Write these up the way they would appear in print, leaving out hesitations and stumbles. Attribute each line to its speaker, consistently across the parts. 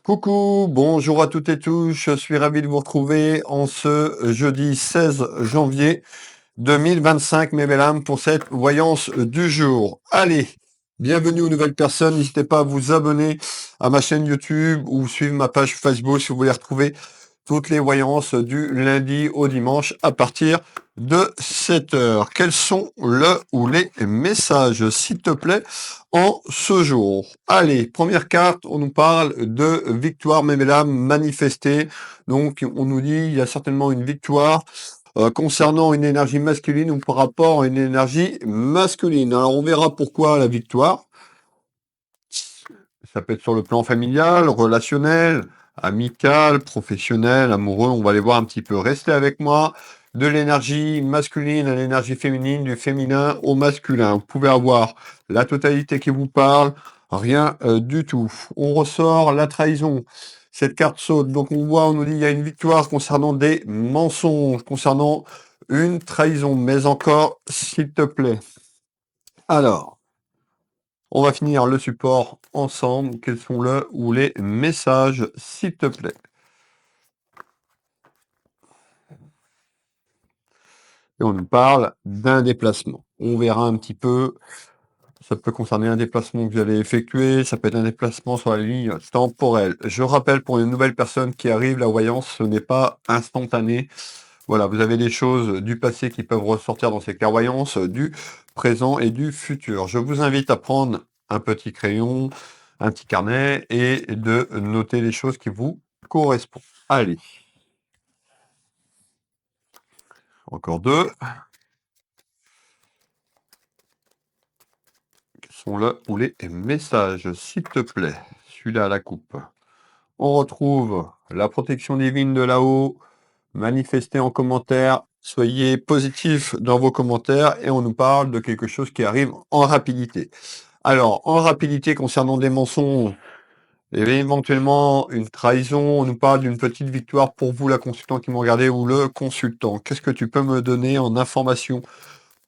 Speaker 1: Coucou, bonjour à toutes et tous, je suis ravi de vous retrouver en ce jeudi 16 janvier 2025, mes belles âmes, pour cette voyance du jour. Allez, bienvenue aux nouvelles personnes, n'hésitez pas à vous abonner à ma chaîne YouTube ou suivre ma page Facebook si vous voulez retrouver toutes les voyances du lundi au dimanche à partir de 7 heures. Quels sont le ou les messages, s'il te plaît, en ce jour? Allez, première carte, on nous parle de victoire, mes mesdames, manifestée. Donc, on nous dit il y a certainement une victoire concernant une énergie masculine ou par rapport à une énergie masculine. Alors, on verra pourquoi la victoire. Ça peut être sur le plan familial, relationnel, amical, professionnel, amoureux. On va les voir un petit peu. Restez avec moi. De l'énergie masculine à l'énergie féminine, du féminin au masculin. Vous pouvez avoir la totalité qui vous parle, rien du tout. On ressort la trahison. Cette carte saute. Donc on voit, on nous dit il y a une victoire concernant des mensonges, concernant une trahison. Mais encore, s'il te plaît. Alors, on va finir le support ensemble. Quels sont le ou les messages, s'il te plaît? Et on nous parle d'un déplacement. On verra un petit peu. Ça peut concerner un déplacement que vous allez effectuer. Ça peut être un déplacement sur la ligne temporelle. Je rappelle pour une nouvelle personne qui arrive, la voyance, ce n'est pas instantané. Voilà, vous avez des choses du passé qui peuvent ressortir dans ces clairvoyances, du présent et du futur. Je vous invite à prendre un petit crayon, un petit carnet et de noter les choses qui vous correspondent. Allez. Encore deux. Quels sont le ou les messages, s'il te plaît? Celui-là à la coupe. On retrouve la protection divine de là-haut. Manifestez en commentaire. Soyez positifs dans vos commentaires et on nous parle de quelque chose qui arrive en rapidité. Alors, en rapidité concernant des mensonges, et éventuellement une trahison, on nous parle d'une petite victoire pour vous, la consultante qui me regardez, ou le consultant. Qu'est-ce que tu peux me donner en information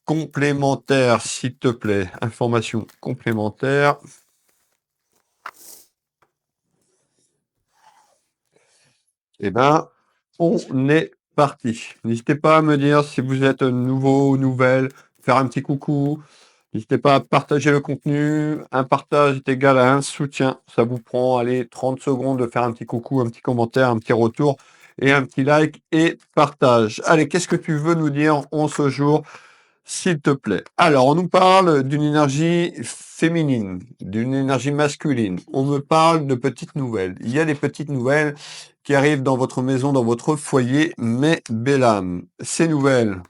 Speaker 1: complémentaire, s'il te plaît? Information complémentaire. Eh ben, on est parti. N'hésitez pas à me dire si vous êtes nouveau ou nouvelle, faire un petit coucou. N'hésitez pas à partager le contenu. Un partage est égal à un soutien. Ça vous prend, allez, 30 secondes de faire un petit coucou, un petit commentaire, un petit retour et un petit like et partage. Allez, qu'est-ce que tu veux nous dire en ce jour, s'il te plaît? Alors, on nous parle d'une énergie féminine, d'une énergie masculine. On me parle de petites nouvelles. Il y a des petites nouvelles qui arrivent dans votre maison, dans votre foyer, mais belle âme. Ces nouvelles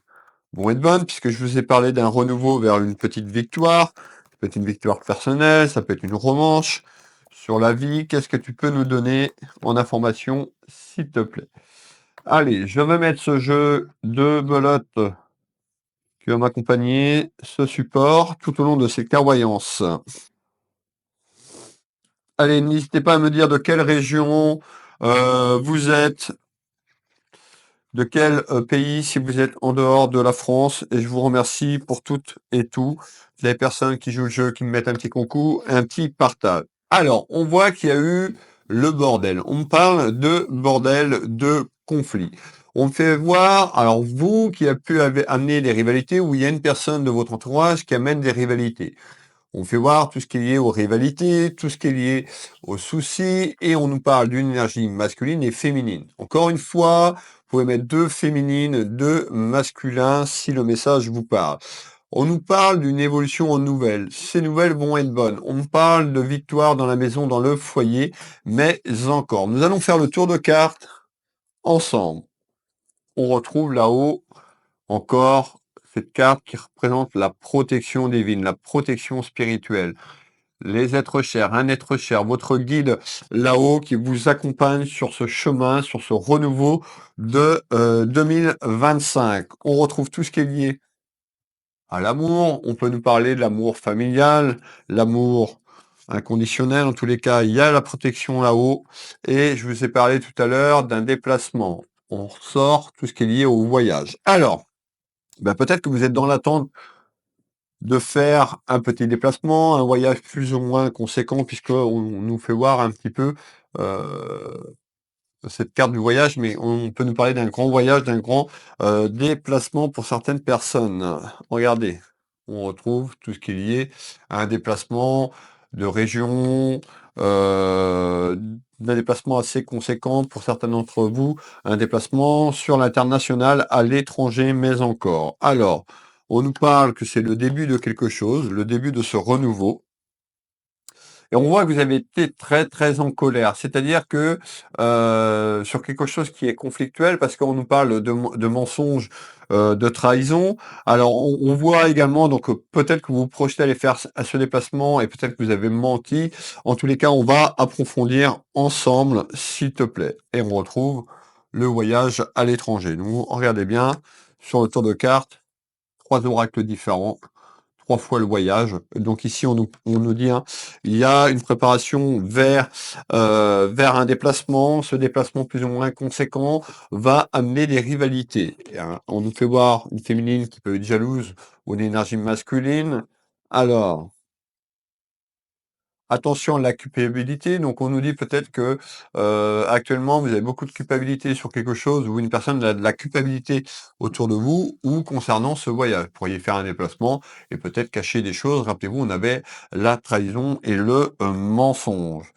Speaker 1: vont être bonnes puisque je vous ai parlé d'un renouveau vers une petite victoire. Ça peut être une victoire personnelle, ça peut être une revanche sur la vie. Qu'est-ce que tu peux nous donner en information, s'il te plaît? Allez, je vais mettre ce jeu de belote qui va m'accompagner, ce support, tout au long de ces clairvoyances. Allez, n'hésitez pas à me dire de quelle région vous êtes, de quel pays, si vous êtes en dehors de la France. Et je vous remercie pour toutes et tous les personnes qui jouent le jeu, qui me mettent un petit concours, un petit partage. Alors, on voit qu'il y a eu le bordel. On me parle de bordel, de conflit. On me fait voir, alors vous qui a pu amener des rivalités, ou il y a une personne de votre entourage qui amène des rivalités. On fait voir tout ce qui est lié aux rivalités, tout ce qui est lié aux soucis, et on nous parle d'une énergie masculine et féminine. Encore une fois, vous pouvez mettre deux féminines, deux masculins, si le message vous parle. On nous parle d'une évolution en nouvelles. Ces nouvelles vont être bonnes. On nous parle de victoire dans la maison, dans le foyer, mais encore. Nous allons faire le tour de cartes ensemble. On retrouve là-haut encore cette carte qui représente la protection divine, la protection spirituelle. Les êtres chers, un être cher, votre guide là-haut qui vous accompagne sur ce chemin, sur ce renouveau de 2025. On retrouve tout ce qui est lié à l'amour. On peut nous parler de l'amour familial, l'amour inconditionnel. En tous les cas, il y a la protection là-haut. Et je vous ai parlé tout à l'heure d'un déplacement. On ressort tout ce qui est lié au voyage. Alors, peut-être que vous êtes dans l'attente de faire un petit déplacement, un voyage plus ou moins conséquent, puisqu'on nous fait voir un petit peu cette carte du voyage, mais on peut nous parler d'un grand voyage, d'un grand déplacement pour certaines personnes. Regardez, on retrouve tout ce qui est lié à un déplacement de région, euh, d'un déplacement assez conséquent pour certains d'entre vous, un déplacement sur l'international, à l'étranger, mais encore. Alors, on nous parle que c'est le début de quelque chose, le début de ce renouveau. Et on voit que vous avez été très, très en colère. C'est-à-dire que sur quelque chose qui est conflictuel, parce qu'on nous parle de mensonges, de trahison. Alors, on voit également, donc peut-être que vous vous projetez aller faire à ce déplacement et peut-être que vous avez menti. En tous les cas, on va approfondir ensemble, s'il te plaît. Et on retrouve le voyage à l'étranger. Donc, regardez bien sur le tour de carte, 3 oracles différents. 3 fois le voyage. Donc ici, on nous dit, hein, il y a une préparation vers un déplacement. Ce déplacement plus ou moins conséquent va amener des rivalités. Et, hein, on nous fait voir une féminine qui peut être jalouse ou une énergie masculine. Alors, attention à la culpabilité. Donc, on nous dit peut-être que actuellement, vous avez beaucoup de culpabilité sur quelque chose ou une personne a de la culpabilité autour de vous ou concernant ce voyage. Vous pourriez faire un déplacement et peut-être cacher des choses. Rappelez-vous, on avait la trahison et le mensonge.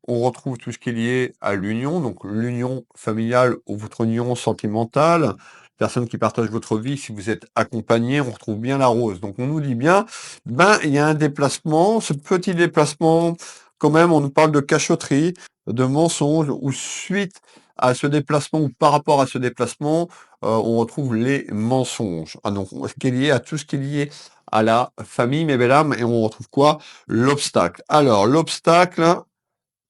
Speaker 1: On retrouve tout ce qui est lié à l'union, donc l'union familiale ou votre union sentimentale, personne qui partage votre vie, si vous êtes accompagné, on retrouve bien la rose. Donc on nous dit bien, ben il y a un déplacement, ce petit déplacement, quand même, on nous parle de cachotterie, de mensonge, ou suite à ce déplacement ou par rapport à ce déplacement, on retrouve les mensonges. Ah, donc ce qui est lié à tout ce qui est lié à la famille, mes belles âmes, et on retrouve quoi? L'obstacle. Alors l'obstacle,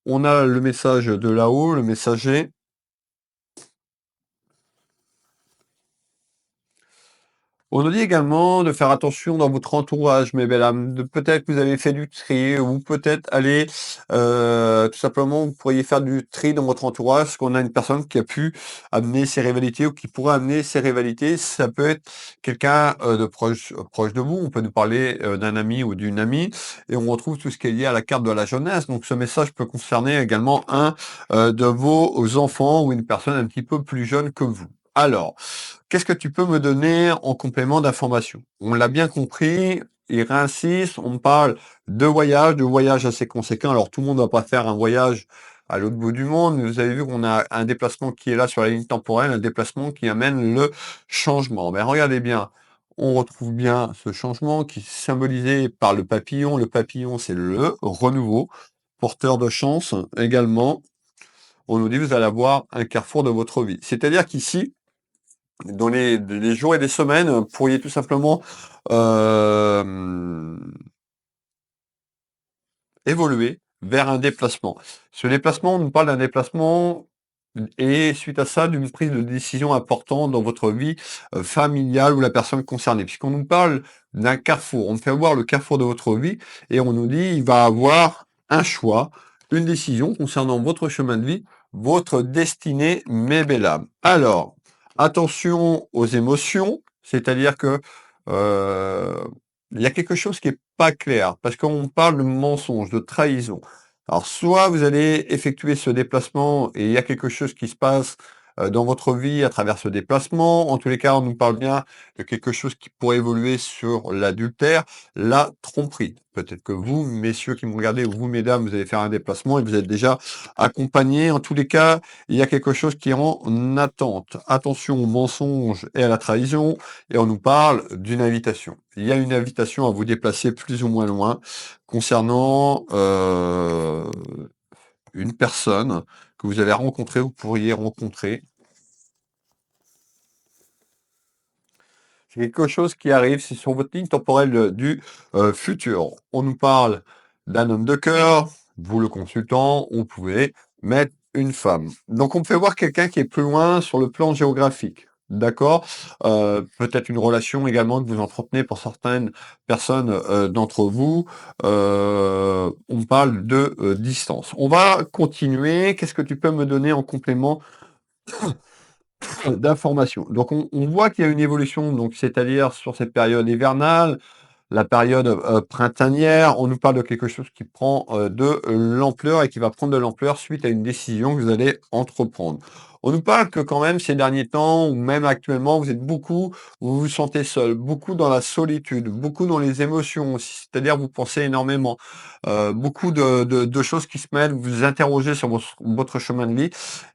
Speaker 1: on a le message de là-haut, le messager. On nous dit également de faire attention dans votre entourage, mes belles âmes. Peut-être que vous avez fait du tri, ou peut-être aller, tout simplement, vous pourriez faire du tri dans votre entourage, parce qu'on a une personne qui a pu amener ses rivalités ou qui pourrait amener ses rivalités. Ça peut être quelqu'un de proche de vous. On peut nous parler d'un ami ou d'une amie, et on retrouve tout ce qui est lié à la carte de la jeunesse. Donc ce message peut concerner également un de vos enfants ou une personne un petit peu plus jeune que vous. Alors, qu'est-ce que tu peux me donner en complément d'information? On l'a bien compris, il réinsiste, on me parle de voyages assez conséquents. Alors tout le monde ne va pas faire un voyage à l'autre bout du monde, mais vous avez vu qu'on a un déplacement qui est là sur la ligne temporelle, un déplacement qui amène le changement. Mais regardez bien, on retrouve bien ce changement qui est symbolisé par le papillon. Le papillon, c'est le renouveau, porteur de chance également. On nous dit, vous allez avoir un carrefour de votre vie. C'est-à-dire qu'ici, dans les jours et les semaines, vous pourriez tout simplement évoluer vers un déplacement. Ce déplacement, on nous parle d'un déplacement et suite à ça, d'une prise de décision importante dans votre vie familiale ou la personne concernée. Puisqu'on nous parle d'un carrefour, on nous fait voir le carrefour de votre vie et on nous dit il va avoir un choix, une décision concernant votre chemin de vie, votre destinée, mes belles âmes. Alors, attention aux émotions, c'est-à-dire que il y a quelque chose qui est pas clair, parce qu'on parle de mensonge, de trahison. Alors, soit vous allez effectuer ce déplacement et il y a quelque chose qui se passe dans votre vie à travers ce déplacement. En tous les cas, on nous parle bien de quelque chose qui pourrait évoluer sur l'adultère, la tromperie. Peut-être que vous, messieurs qui me regardez, ou vous, mesdames, vous allez faire un déplacement et vous êtes déjà accompagnés. En tous les cas, il y a quelque chose qui est en attente. Attention aux mensonges et à la trahison. Et on nous parle d'une invitation. Il y a une invitation à vous déplacer plus ou moins loin concernant une personne que vous allez rencontrer, vous pourriez rencontrer. C'est quelque chose qui arrive, c'est sur votre ligne temporelle du futur. On nous parle d'un homme de cœur, vous le consultant, on pouvait mettre une femme. Donc on peut voir quelqu'un qui est plus loin sur le plan géographique. D'accord? Peut-être une relation également que vous entretenez pour certaines personnes d'entre vous. On parle de distance. On va continuer. Qu'est-ce que tu peux me donner en complément d'informations? Donc on voit qu'il y a une évolution, donc c'est-à-dire sur cette période hivernale, la période printanière. On nous parle de quelque chose qui prend de l'ampleur et qui va prendre de l'ampleur suite à une décision que vous allez entreprendre. On nous parle que quand même ces derniers temps, ou même actuellement, vous vous sentez seul, beaucoup dans la solitude, beaucoup dans les émotions aussi, c'est-à-dire vous pensez énormément, beaucoup de choses qui se mêlent, vous vous interrogez sur votre chemin de vie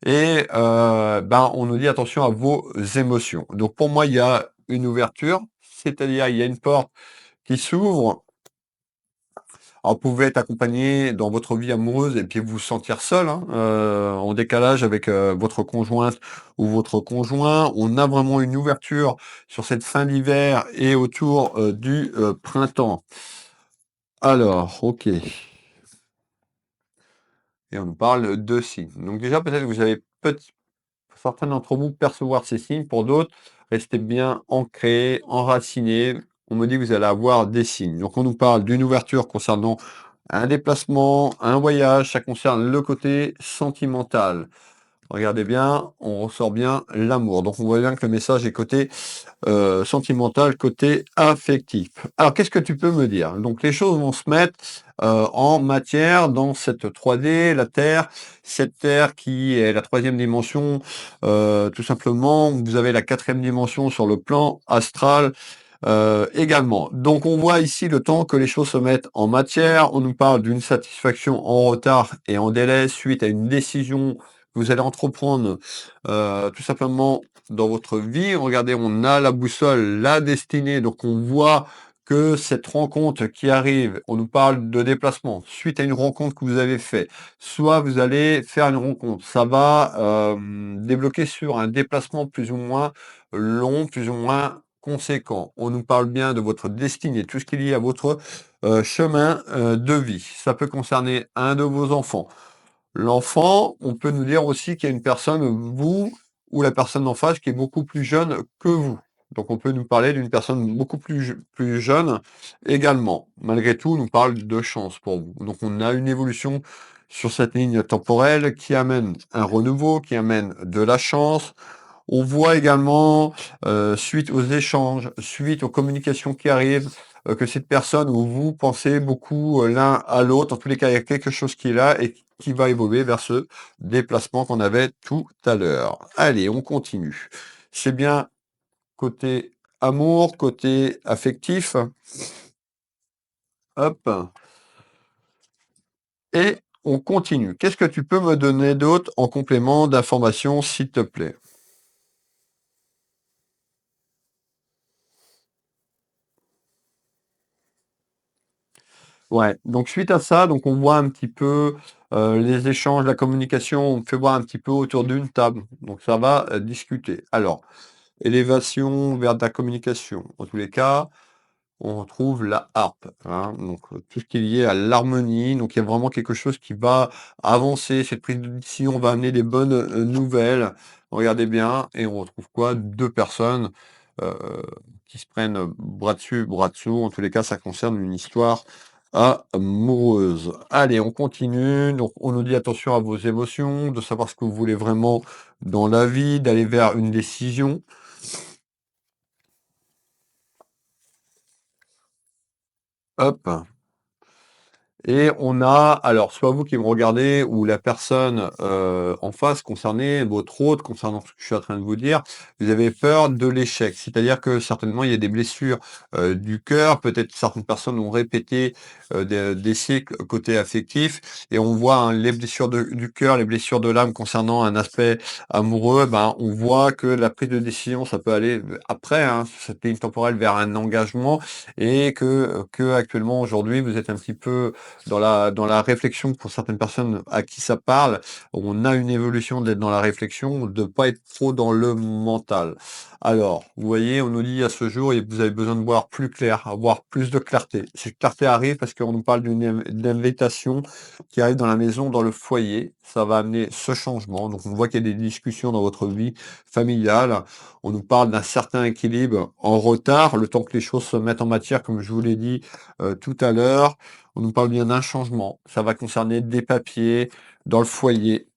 Speaker 1: et ben, on nous dit attention à vos émotions. Donc pour moi, il y a une ouverture, c'est-à-dire il y a une porte qui s'ouvre. Alors, vous pouvez être accompagné dans votre vie amoureuse et puis vous sentir seul, hein, en décalage avec votre conjointe ou votre conjoint. On a vraiment une ouverture sur cette fin d'hiver et autour du printemps. Alors, ok. Et on nous parle de signes. Donc déjà, peut-être que vous avez certains d'entre vous percevoir ces signes. Pour d'autres, restez bien ancrés, enracinés. On me dit que vous allez avoir des signes. Donc on nous parle d'une ouverture concernant un déplacement, un voyage, ça concerne le côté sentimental. Regardez bien, on ressort bien l'amour. Donc on voit bien que le message est côté sentimental, côté affectif. Alors qu'est-ce que tu peux me dire? Donc les choses vont se mettre en matière dans cette 3D, la Terre, cette Terre qui est la troisième dimension, tout simplement. Vous avez la quatrième dimension sur le plan astral. Également. Donc on voit ici le temps que les choses se mettent en matière. On nous parle d'une satisfaction en retard et en délai suite à une décision que vous allez entreprendre tout simplement dans votre vie. Regardez, on a la boussole, la destinée. Donc on voit que cette rencontre qui arrive, on nous parle de déplacement suite à une rencontre que vous avez fait. Soit vous allez faire une rencontre, ça va débloquer sur un déplacement plus ou moins long, plus ou moins conséquent. On nous parle bien de votre destinée, tout ce qui est lié à votre chemin de vie. Ça peut concerner un de vos enfants. L'enfant, on peut nous dire aussi qu'il y a une personne, vous ou la personne en face, qui est beaucoup plus jeune que vous. Donc on peut nous parler d'une personne beaucoup plus jeune également. Malgré tout, on nous parle de chance pour vous. Donc on a une évolution sur cette ligne temporelle qui amène un renouveau, qui amène de la chance. On voit également, suite aux échanges, suite aux communications qui arrivent, que cette personne où vous pensez beaucoup l'un à l'autre, en tous les cas, il y a quelque chose qui est là et qui va évoluer vers ce déplacement qu'on avait tout à l'heure. Allez, on continue. C'est bien côté amour, côté affectif. Hop. Et on continue. Qu'est-ce que tu peux me donner d'autre en complément d'informations, s'il te plaît? Ouais, donc suite à ça, donc on voit un petit peu les échanges, la communication, on fait voir un petit peu autour d'une table. Donc ça va discuter. Alors, élévation vers de la communication. En tous les cas, on retrouve la harpe, hein, donc tout ce qui est lié à l'harmonie. Donc il y a vraiment quelque chose qui va avancer. Cette prise de décision va amener des bonnes nouvelles. Regardez bien, et on retrouve quoi? Deux personnes euh, qui se prennent bras dessus, bras dessous. En tous les cas, ça concerne une histoire amoureuse. Allez, on continue. Donc on nous dit attention à vos émotions, de savoir ce que vous voulez vraiment dans la vie, d'aller vers une décision. Hop. Et on a, alors, soit vous qui me regardez ou la personne en face concernée, votre hôte, concernant ce que je suis en train de vous dire, vous avez peur de l'échec. C'est-à-dire que certainement, il y a des blessures du cœur. Peut-être certaines personnes ont répété des décès côté affectif. Et on voit hein, les blessures du cœur, les blessures de l'âme concernant un aspect amoureux. Ben, on voit que la prise de décision, ça peut aller après, hein, cette ligne temporelle vers un engagement. Et que actuellement, aujourd'hui, vous êtes un petit peu dans la réflexion pour certaines personnes à qui ça parle, on a une évolution d'être dans la réflexion, de pas être trop dans le mental. Alors, vous voyez, on nous dit à ce jour, et vous avez besoin de voir plus clair, avoir plus de clarté. Cette clarté arrive parce qu'on nous parle d'une invitation qui arrive dans la maison, dans le foyer. Ça va amener ce changement. Donc, on voit qu'il y a des discussions dans votre vie familiale. On nous parle d'un certain équilibre en retard, le temps que les choses se mettent en matière, comme je vous l'ai dit tout à l'heure. On nous parle bien d'un changement. Ça va concerner des papiers dans le foyer.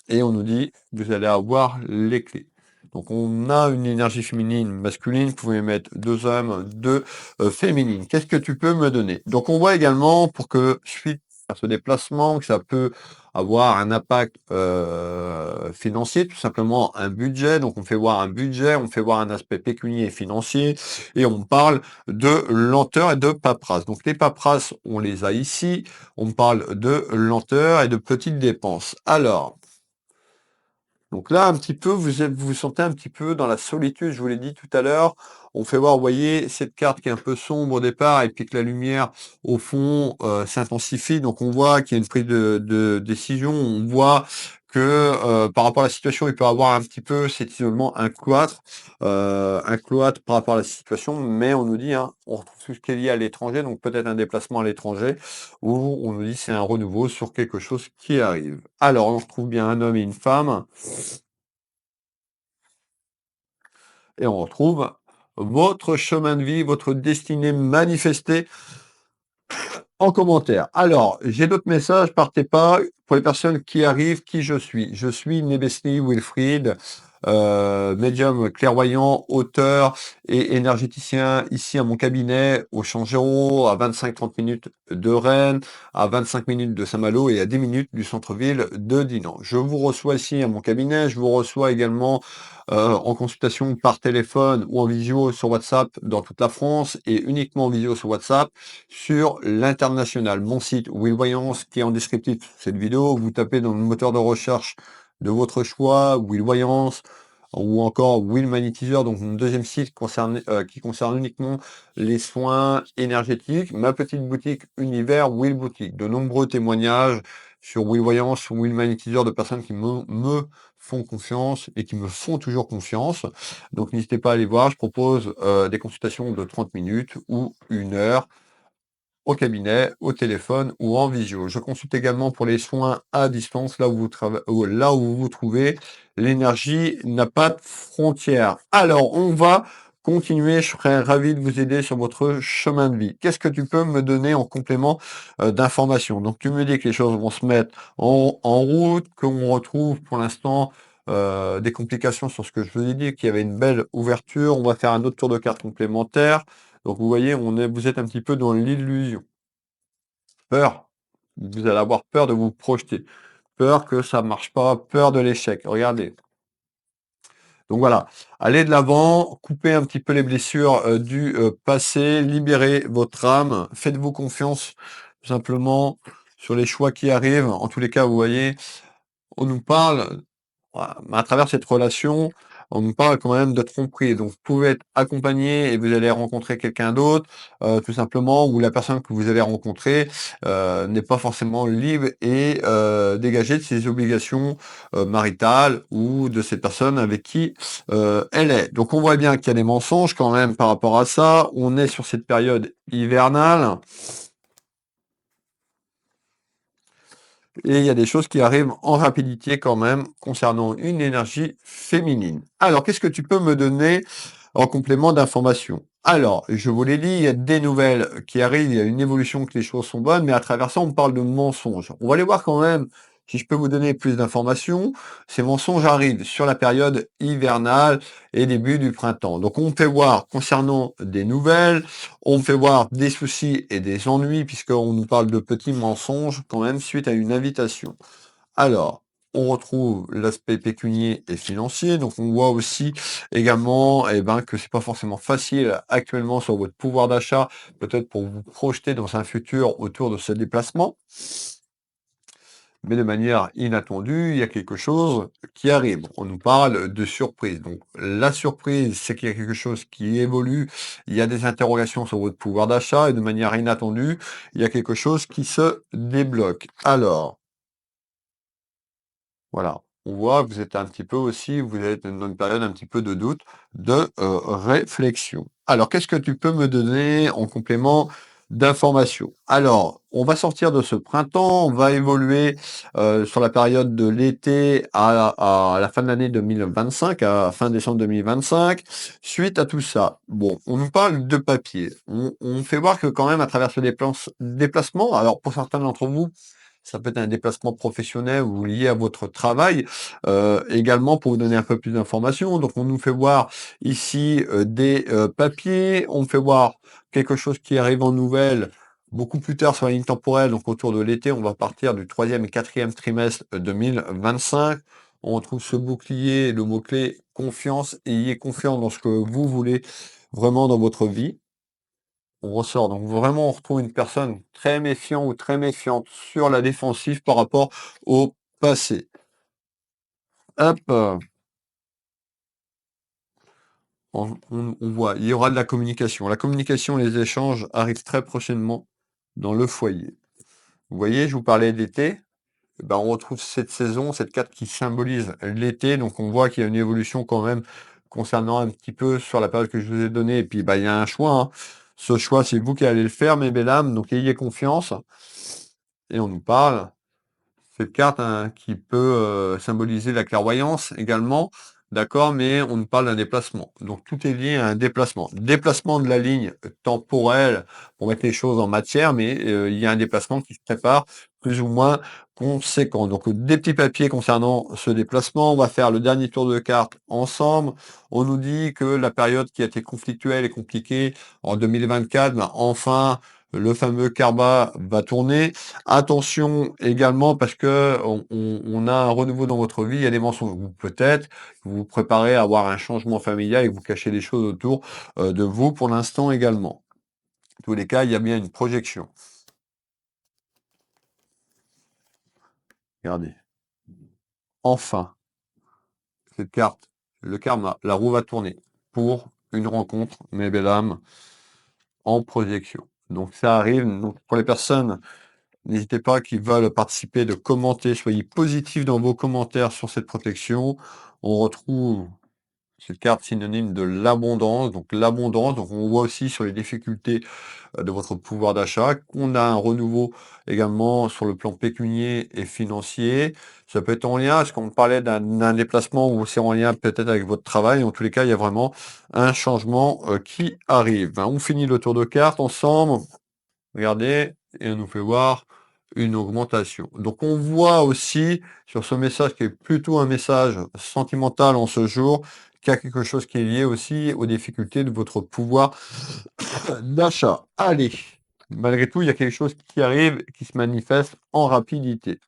Speaker 1: Et on nous dit, vous allez avoir les clés. Donc on a une énergie féminine, masculine, vous pouvez mettre 2 hommes, 2 féminines. Qu'est-ce que tu peux me donner? Donc on voit également pour que suite à ce déplacement, que ça peut avoir un impact, financier, tout simplement un budget. Donc on fait voir un budget, on fait voir un aspect pécunier et financier et on parle de lenteur et de paperasse. Donc les paperasses, on les a ici. On parle de lenteur et de petites dépenses. Alors, donc là, un petit peu, vous vous sentez un petit peu dans la solitude, je vous l'ai dit tout à l'heure. On fait voir, vous voyez, cette carte qui est un peu sombre au départ et puis que la lumière, au fond, s'intensifie. Donc on voit qu'il y a une prise de décision. On voit que par rapport à la situation, il peut y avoir un petit peu cet isolement, un cloître par rapport à la situation. Mais on nous dit, hein, on retrouve tout ce qui est lié à l'étranger, donc peut-être un déplacement à l'étranger, où on nous dit c'est un renouveau sur quelque chose qui arrive. Alors, on retrouve bien un homme et une femme. Et on retrouve votre chemin de vie, votre destinée manifestée en commentaire. Alors, j'ai d'autres messages, partez pas. Pour les personnes qui arrivent, qui je suis? Je suis Nebesni Wilfried, médium clairvoyant, auteur et énergéticien ici à mon cabinet au Champ Géraud, à 25-30 minutes de Rennes, à 25 minutes de Saint-Malo et à 10 minutes du centre-ville de Dinan. Je vous reçois ici à mon cabinet, je vous reçois également en consultation par téléphone ou en visio sur WhatsApp dans toute la France et uniquement en visio sur WhatsApp sur l'international. Mon site Will Voyance qui est en descriptif de cette vidéo, vous tapez dans le moteur de recherche de votre choix, Will Voyance ou encore Will Magnétiseur, donc mon deuxième site qui concerne uniquement les soins énergétiques, ma petite boutique Univers Will Boutique. De nombreux témoignages sur Will Voyance ou Will Magnétiseur de personnes qui me font confiance et qui me font toujours confiance. Donc n'hésitez pas à aller voir, je propose des consultations de 30 minutes ou 1 heure au cabinet, au téléphone ou en visio. Je consulte également pour les soins à distance, là où là où vous vous trouvez. L'énergie n'a pas de frontières. Alors, on va continuer. Je serais ravi de vous aider sur votre chemin de vie. Qu'est-ce que tu peux me donner en complément d'informations? Donc, tu me dis que les choses vont se mettre en route, qu'on retrouve pour l'instant des complications sur ce que je vous ai dit, qu'il y avait une belle ouverture. On va faire un autre tour de carte complémentaire. Donc vous voyez, vous êtes un petit peu dans l'illusion. Peur. Vous allez avoir peur de vous projeter. Peur que ça marche pas, peur de l'échec. Regardez. Donc voilà, allez de l'avant, coupez un petit peu les blessures du passé, libérez votre âme, faites-vous confiance tout simplement sur les choix qui arrivent. En tous les cas, vous voyez, on nous parle voilà, à travers cette relation, on nous parle quand même de tromperie. Donc, vous pouvez être accompagné et vous allez rencontrer quelqu'un d'autre, tout simplement, ou la personne que vous allez rencontrer n'est pas forcément libre et dégagée de ses obligations maritales ou de cette personne avec qui elle est. Donc, on voit bien qu'il y a des mensonges quand même par rapport à ça. On est sur cette période hivernale. Et il y a des choses qui arrivent en rapidité quand même concernant une énergie féminine. Alors, qu'est-ce que tu peux me donner en complément d'information? Alors, je vous l'ai dit, il y a des nouvelles qui arrivent, il y a une évolution que les choses sont bonnes, mais à travers ça, on parle de mensonges. On va aller voir quand même si je peux vous donner plus d'informations. Ces mensonges arrivent sur la période hivernale et début du printemps. Donc, on fait voir concernant des nouvelles, on fait voir des soucis et des ennuis, puisqu'on nous parle de petits mensonges quand même suite à une invitation. Alors, on retrouve l'aspect pécunier et financier, donc on voit aussi également que c'est pas forcément facile actuellement sur votre pouvoir d'achat, peut-être pour vous projeter dans un futur autour de ce déplacement. Mais de manière inattendue, il y a quelque chose qui arrive. On nous parle de surprise. Donc la surprise, c'est qu'il y a quelque chose qui évolue. Il y a des interrogations sur votre pouvoir d'achat et de manière inattendue, il y a quelque chose qui se débloque. Alors, voilà. On voit que vous êtes un petit peu aussi, vous êtes dans une période un petit peu de doute, de réflexion. Alors, qu'est-ce que tu peux me donner en complément d'information? Alors, on va sortir de ce printemps, on va évoluer sur la période de l'été à la fin de l'année 2025, à fin décembre 2025. Suite à tout ça, bon, on nous parle de papier. On fait voir que quand même, à travers ce déplacement, alors pour certains d'entre vous, Ça peut être un déplacement professionnel ou lié à votre travail. Également, pour vous donner un peu plus d'informations, donc on nous fait voir ici des papiers, on me fait voir quelque chose qui arrive en nouvelle beaucoup plus tard sur la ligne temporelle, donc autour de l'été, on va partir du troisième et quatrième trimestre 2025. On retrouve ce bouclier, le mot-clé confiance, ayez confiance dans ce que vous voulez vraiment dans votre vie. On ressort. Donc vraiment, on retrouve une personne très méfiant ou très méfiante sur la défensive par rapport au passé. Hop, on voit, il y aura de la communication. La communication, les échanges arrivent très prochainement dans le foyer. Vous voyez, je vous parlais d'été. Eh ben, on retrouve cette saison, cette carte qui symbolise l'été. Donc on voit qu'il y a une évolution quand même concernant un petit peu sur la période que je vous ai donnée. Et puis bah, il y a un choix, hein. Ce choix, c'est vous qui allez le faire, mes belles âmes. Donc ayez confiance. Et on nous parle. Cette carte, hein, qui peut symboliser la clairvoyance également, d'accord, mais on nous parle d'un déplacement. Donc tout est lié à un déplacement. Déplacement de la ligne temporelle pour mettre les choses en matière, mais il y a un déplacement qui se prépare plus ou moins conséquent. Donc des petits papiers concernant ce déplacement. On va faire le dernier tour de carte ensemble. On nous dit que la période qui a été conflictuelle et compliquée en 2024, ben, enfin, le fameux karma va tourner. Attention également parce que on a un renouveau dans votre vie, il y a des mensonges. Ou peut-être vous vous préparez à avoir un changement familial et que vous cachez des choses autour de vous pour l'instant également. En tous les cas, il y a bien une projection. Regardez. Enfin, cette carte, le karma, la roue va tourner pour une rencontre, mes belles âmes, en projection. Donc ça arrive. Donc pour les personnes, n'hésitez pas qui veulent participer de commenter, soyez positifs dans vos commentaires sur cette protection. On retrouve cette carte synonyme de l'abondance, donc on voit aussi sur les difficultés de votre pouvoir d'achat qu'on a un renouveau également sur le plan pécunier et financier. Ça peut être en lien, est-ce qu'on parlait d'un déplacement ou c'est en lien peut-être avec votre travail. En tous les cas, il y a vraiment un changement qui arrive. Ben, on finit le tour de cartes ensemble. Regardez, et on nous fait voir une augmentation. Donc on voit aussi sur ce message qui est plutôt un message sentimental en ce jour, qu'il y a quelque chose qui est lié aussi aux difficultés de votre pouvoir d'achat. Allez, malgré tout, il y a quelque chose qui arrive, qui se manifeste en rapidité.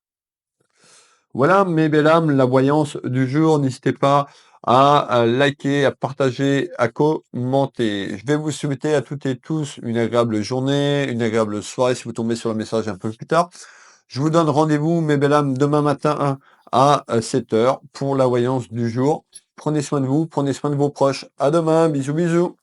Speaker 1: Voilà, mes belles âmes, la voyance du jour. N'hésitez pas à liker, à partager, à commenter. Je vais vous souhaiter à toutes et tous une agréable journée, une agréable soirée si vous tombez sur le message un peu plus tard. Je vous donne rendez-vous, mes belles âmes, demain matin à 7 h pour la voyance du jour. Prenez soin de vous, prenez soin de vos proches. À demain, bisous, bisous.